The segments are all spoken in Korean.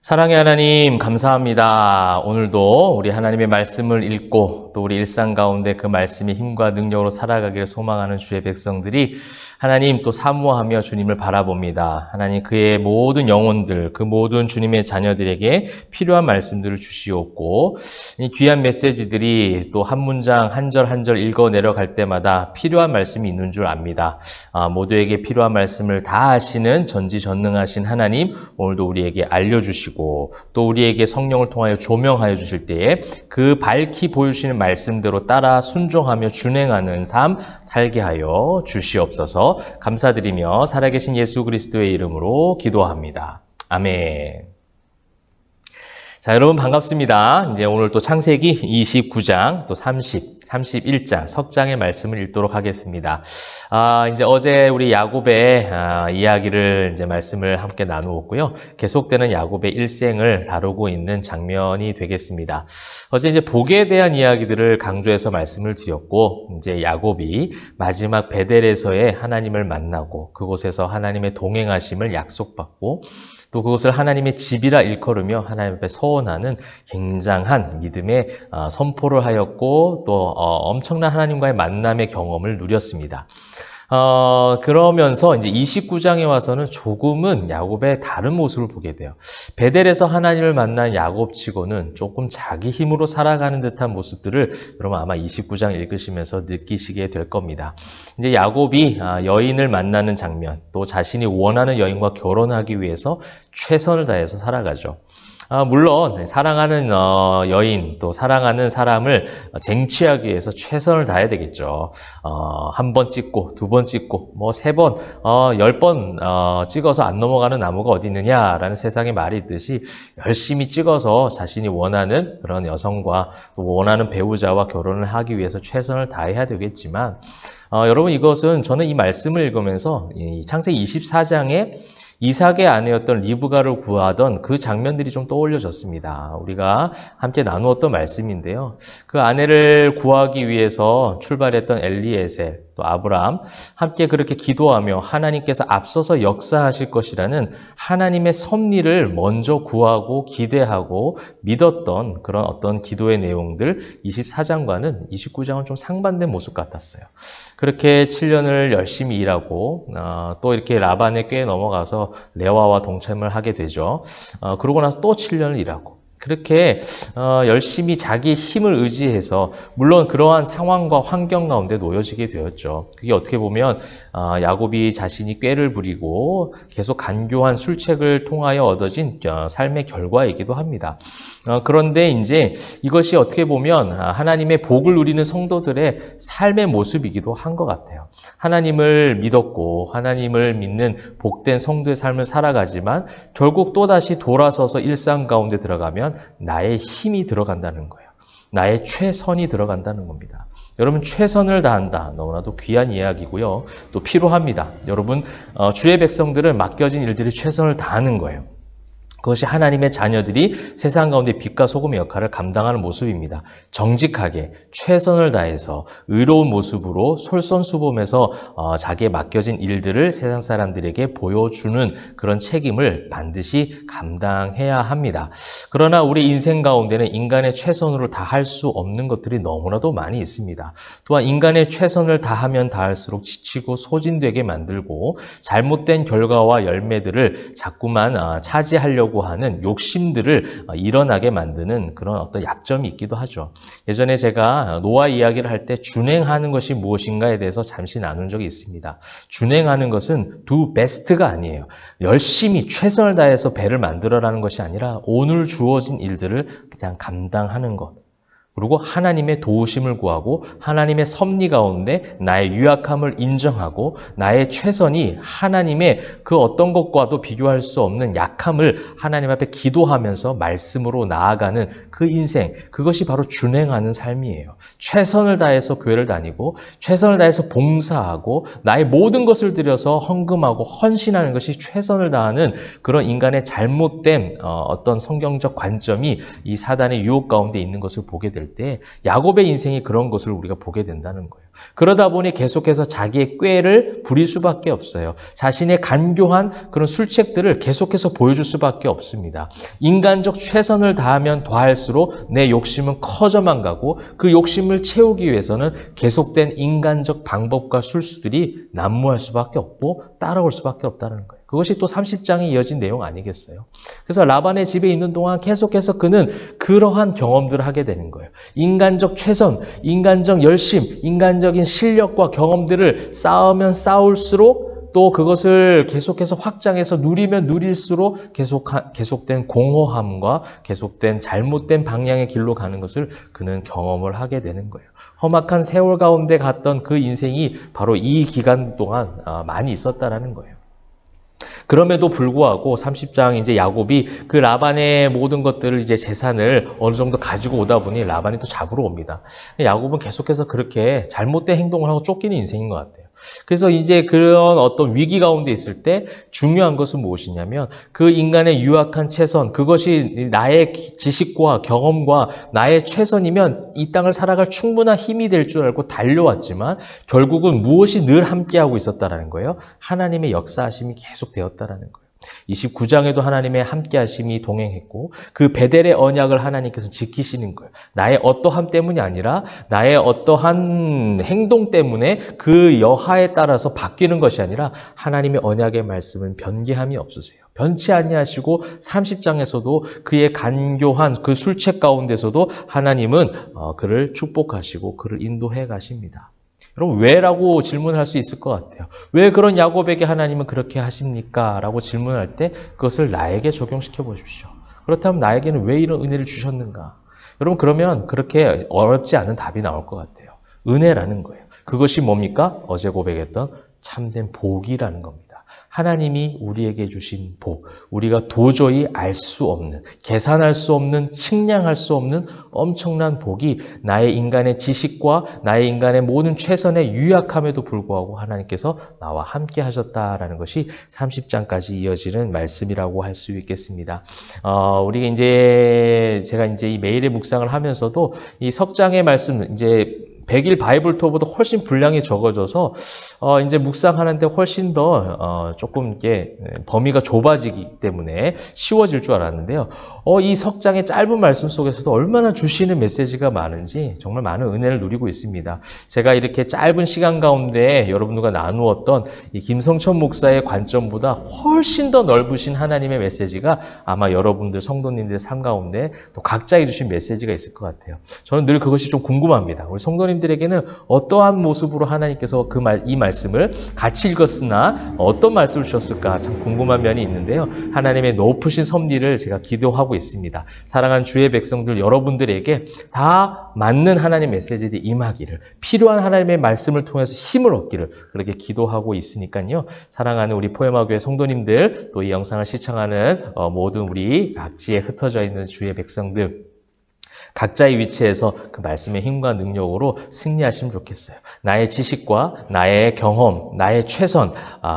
사랑의 하나님, 감사합니다. 오늘도 우리 하나님의 말씀을 읽고 또 우리 일상 가운데 그 말씀의 힘과 능력으로 살아가기를 소망하는 주의 백성들이 하나님 또 사모하며 주님을 바라봅니다. 하나님 그의 모든 영혼들, 그 모든 주님의 자녀들에게 필요한 말씀들을 주시옵고 이 귀한 메시지들이 또 한 문장 한 절 한 절 읽어 내려갈 때마다 필요한 말씀이 있는 줄 압니다. 모두에게 필요한 말씀을 다 아시는 전지전능하신 하나님, 오늘도 우리에게 알려주시고 또 우리에게 성령을 통하여 조명하여 주실 때에 그 밝히 보여주시는 말씀대로 따라 순종하며 준행하는 삶 살게 하여 주시옵소서. 감사드리며 살아계신 예수 그리스도의 이름으로 기도합니다. 아멘. 자, 여러분 반갑습니다. 이제 오늘 또 창세기 29장 또 31장 석장의 말씀을 읽도록 하겠습니다. 이제 어제 우리 야곱의 이야기를 이제 말씀을 함께 나누었고요. 계속되는 야곱의 일생을 다루고 있는 장면이 되겠습니다. 어제 이제 복에 대한 이야기들을 강조해서 말씀을 드렸고, 이제 야곱이 마지막 베델에서의 하나님을 만나고 그곳에서 하나님의 동행하심을 약속받고 또 그것을 하나님의 집이라 일컬으며 하나님 앞에 서원하는 굉장한 믿음의 선포를 하였고 또 엄청난 하나님과의 만남의 경험을 누렸습니다. 그러면서 이제 29장에 와서는 조금은 야곱의 다른 모습을 보게 돼요. 베델에서 하나님을 만난 야곱치고는 조금 자기 힘으로 살아가는 듯한 모습들을 여러분 아마 29장 읽으시면서 느끼시게 될 겁니다. 이제 야곱이 여인을 만나는 장면, 또 자신이 원하는 여인과 결혼하기 위해서 최선을 다해서 살아가죠. 물론 사랑하는 여인 또 사랑하는 사람을 쟁취하기 위해서 최선을 다해야 되겠죠. 한 번 찍고 두 번 찍고 뭐 세 번, 10번 찍어서 안 넘어가는 나무가 어디 있느냐라는 세상의 말이 있듯이 열심히 찍어서 자신이 원하는 그런 여성과 또 원하는 배우자와 결혼을 하기 위해서 최선을 다해야 되겠지만 여러분 이것은 저는 이 말씀을 읽으면서 이 창세기 24장에 이삭의 아내였던 리브가를 구하던 그 장면들이 좀 떠올려졌습니다. 우리가 함께 나누었던 말씀인데요. 그 아내를 구하기 위해서 출발했던 엘리에셀, 또 아브라함, 함께 그렇게 기도하며 하나님께서 앞서서 역사하실 것이라는 하나님의 섭리를 먼저 구하고 기대하고 믿었던 그런 어떤 기도의 내용들 24장과는 29장은 좀 상반된 모습 같았어요. 그렇게 7년을 열심히 일하고 또 이렇게 라반의 꾀에 넘어가서 레와와 동참을 하게 되죠. 그러고 나서 또 7년을 일하고 그렇게 열심히 자기의 힘을 의지해서 물론 그러한 상황과 환경 가운데 놓여지게 되었죠. 그게 어떻게 보면 야곱이 자신이 꾀를 부리고 계속 간교한 술책을 통하여 얻어진 삶의 결과이기도 합니다. 그런데 이제 이것이 어떻게 보면 하나님의 복을 누리는 성도들의 삶의 모습이기도 한 것 같아요. 하나님을 믿었고 하나님을 믿는 복된 성도의 삶을 살아가지만 결국 또다시 돌아서서 일상 가운데 들어가면 나의 힘이 들어간다는 거예요. 나의 최선이 들어간다는 겁니다. 여러분 최선을 다한다. 너무나도 귀한 이야기고요. 또 필요합니다. 여러분 주의 백성들은 맡겨진 일들이 최선을 다하는 거예요. 그것이 하나님의 자녀들이 세상 가운데 빛과 소금의 역할을 감당하는 모습입니다. 정직하게 최선을 다해서 의로운 모습으로 솔선수범해서 자기의 맡겨진 일들을 세상 사람들에게 보여주는 그런 책임을 반드시 감당해야 합니다. 그러나 우리 인생 가운데는 인간의 최선으로 다할 수 없는 것들이 너무나도 많이 있습니다. 또한 인간의 최선을 다하면 다할수록 지치고 소진되게 만들고 잘못된 결과와 열매들을 자꾸만 차지하려고 하는 욕심들을 일어나게 만드는 그런 어떤 약점이 있기도 하죠. 예전에 제가 노아 이야기를 할 때 준행하는 것이 무엇인가에 대해서 잠시 나눈 적이 있습니다. 준행하는 것은 do best가 아니에요. 열심히 최선을 다해서 배를 만들어라는 것이 아니라 오늘 주어진 일들을 그냥 감당하는 것. 그리고 하나님의 도우심을 구하고 하나님의 섭리 가운데 나의 유약함을 인정하고 나의 최선이 하나님의 그 어떤 것과도 비교할 수 없는 약함을 하나님 앞에 기도하면서 말씀으로 나아가는 그 인생, 그것이 바로 준행하는 삶이에요. 최선을 다해서 교회를 다니고 최선을 다해서 봉사하고 나의 모든 것을 들여서 헌금하고 헌신하는 것이 최선을 다하는 그런 인간의 잘못된 어떤 성경적 관점이 이 사단의 유혹 가운데 있는 것을 보게 될 될 때 야곱의 인생이 그런 것을 우리가 보게 된다는 거예요. 그러다 보니 계속해서 자기의 꾀를 부릴 수밖에 없어요. 자신의 간교한 그런 술책들을 계속해서 보여줄 수밖에 없습니다. 인간적 최선을 다하면 다할수록 내 욕심은 커져만 가고 그 욕심을 채우기 위해서는 계속된 인간적 방법과 술수들이 난무할 수밖에 없고 따라올 수밖에 없다는 거예요. 그것이 또 30장에 이어진 내용 아니겠어요? 그래서 라반의 집에 있는 동안 계속해서 그는 그러한 경험들을 하게 되는 거예요. 인간적 최선, 인간적 열심, 인간적인 실력과 경험들을 쌓으면 쌓을수록 또 그것을 계속해서 확장해서 누리면 누릴수록 계속된 공허함과 계속된 잘못된 방향의 길로 가는 것을 그는 경험을 하게 되는 거예요. 험악한 세월 가운데 갔던 그 인생이 바로 이 기간 동안 많이 있었다라는 거예요. 그럼에도 불구하고 30장 이제 야곱이 그 라반의 모든 것들을 이제 재산을 어느 정도 가지고 오다 보니 라반이 또 잡으러 옵니다. 야곱은 계속해서 그렇게 잘못된 행동을 하고 쫓기는 인생인 것 같아요. 그래서 이제 그런 어떤 위기 가운데 있을 때 중요한 것은 무엇이냐면 그 인간의 유약한 최선, 그것이 나의 지식과 경험과 나의 최선이면 이 땅을 살아갈 충분한 힘이 될 줄 알고 달려왔지만 결국은 무엇이 늘 함께하고 있었다라는 거예요. 하나님의 역사하심이 계속 되었다라는 거예요. 29장에도 하나님의 함께하심이 동행했고 그 베델의 언약을 하나님께서 지키시는 거예요. 나의 어떠함 때문이 아니라 나의 어떠한 행동 때문에 그 여하에 따라서 바뀌는 것이 아니라 하나님의 언약의 말씀은 변개함이 없으세요. 변치 아니하시고 30장에서도 그의 간교한 그 술책 가운데서도 하나님은 그를 축복하시고 그를 인도해 가십니다. 여러분 왜라고 질문할 수 있을 것 같아요. 왜 그런 야곱에게 하나님은 그렇게 하십니까? 라고 질문할 때 그것을 나에게 적용시켜 보십시오. 그렇다면 나에게는 왜 이런 은혜를 주셨는가? 여러분 그러면 그렇게 어렵지 않은 답이 나올 것 같아요. 은혜라는 거예요. 그것이 뭡니까? 어제 고백했던 참된 복이라는 겁니다. 하나님이 우리에게 주신 복, 우리가 도저히 알 수 없는, 계산할 수 없는, 측량할 수 없는 엄청난 복이 나의 인간의 지식과 나의 인간의 모든 최선의 유약함에도 불구하고 하나님께서 나와 함께 하셨다라는 것이 30장까지 이어지는 말씀이라고 할 수 있겠습니다. 우리가 이제 제가 이제 이 매일의 묵상을 하면서도 이 석장의 말씀 이제 100일 바이블 투어보다 훨씬 분량이 적어져서 이제 묵상하는데 훨씬 더 조금 이렇게 범위가 좁아지기 때문에 쉬워질 줄 알았는데요. 이 석장의 짧은 말씀 속에서도 얼마나 주시는 메시지가 많은지 정말 많은 은혜를 누리고 있습니다. 제가 이렇게 짧은 시간 가운데 여러분들과 나누었던 이 김성천 목사의 관점보다 훨씬 더 넓으신 하나님의 메시지가 아마 여러분들 성도님들의 삶 가운데 또 각자에 주신 메시지가 있을 것 같아요. 저는 늘 그것이 좀 궁금합니다. 우리 성도님들에게는 어떠한 모습으로 하나님께서 이 말씀을 같이 읽었으나 어떤 말씀을 주셨을까 참 궁금한 면이 있는데요. 하나님의 높으신 섭리를 제가 기도하고 있습니다. 사랑하는 주의 백성들 여러분들에게 다 맞는 하나님의 메시지들이 임하기를, 필요한 하나님의 말씀을 통해서 힘을 얻기를 그렇게 기도하고 있으니까요. 사랑하는 우리 포에마교회 성도님들, 또 이 영상을 시청하는 모든 우리 각지에 흩어져 있는 주의 백성들, 각자의 위치에서 그 말씀의 힘과 능력으로 승리하시면 좋겠어요. 나의 지식과 나의 경험, 나의 최선,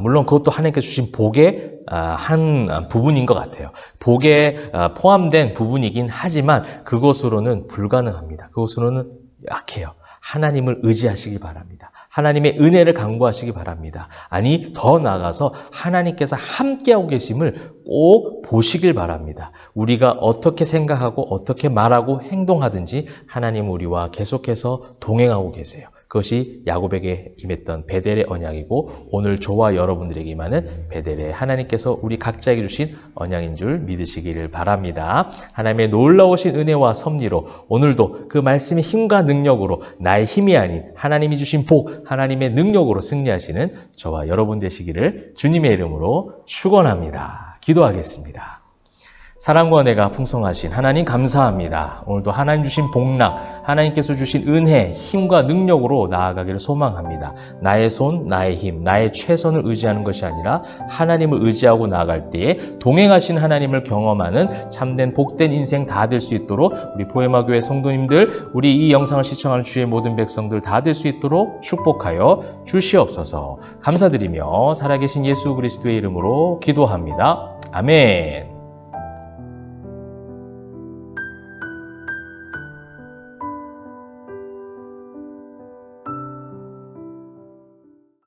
물론 그것도 하나님께서 주신 복의 한 부분인 것 같아요. 복에 포함된 부분이긴 하지만 그것으로는 불가능합니다. 그것으로는 약해요. 하나님을 의지하시기 바랍니다. 하나님의 은혜를 간구하시기 바랍니다. 아니 더 나아가서 하나님께서 함께하고 계심을 꼭 보시길 바랍니다. 우리가 어떻게 생각하고 어떻게 말하고 행동하든지 하나님은 우리와 계속해서 동행하고 계세요. 그것이 야곱에게 임했던 베델의 언약이고 오늘 저와 여러분들에게 임하는 베델의 하나님께서 우리 각자에게 주신 언약인 줄 믿으시기를 바랍니다. 하나님의 놀라우신 은혜와 섭리로 오늘도 그 말씀의 힘과 능력으로 나의 힘이 아닌 하나님이 주신 복, 하나님의 능력으로 승리하시는 저와 여러분 되시기를 주님의 이름으로 축원합니다. 기도하겠습니다. 사랑과 은혜가 풍성하신 하나님 감사합니다. 오늘도 하나님 주신 복락, 하나님께서 주신 은혜, 힘과 능력으로 나아가기를 소망합니다. 나의 손, 나의 힘, 나의 최선을 의지하는 것이 아니라 하나님을 의지하고 나아갈 때에 동행하신 하나님을 경험하는 참된 복된 인생 다 될 수 있도록 우리 포에마교회 성도님들, 우리 이 영상을 시청하는 주의 모든 백성들 다 될 수 있도록 축복하여 주시옵소서. 감사드리며 살아계신 예수 그리스도의 이름으로 기도합니다. 아멘.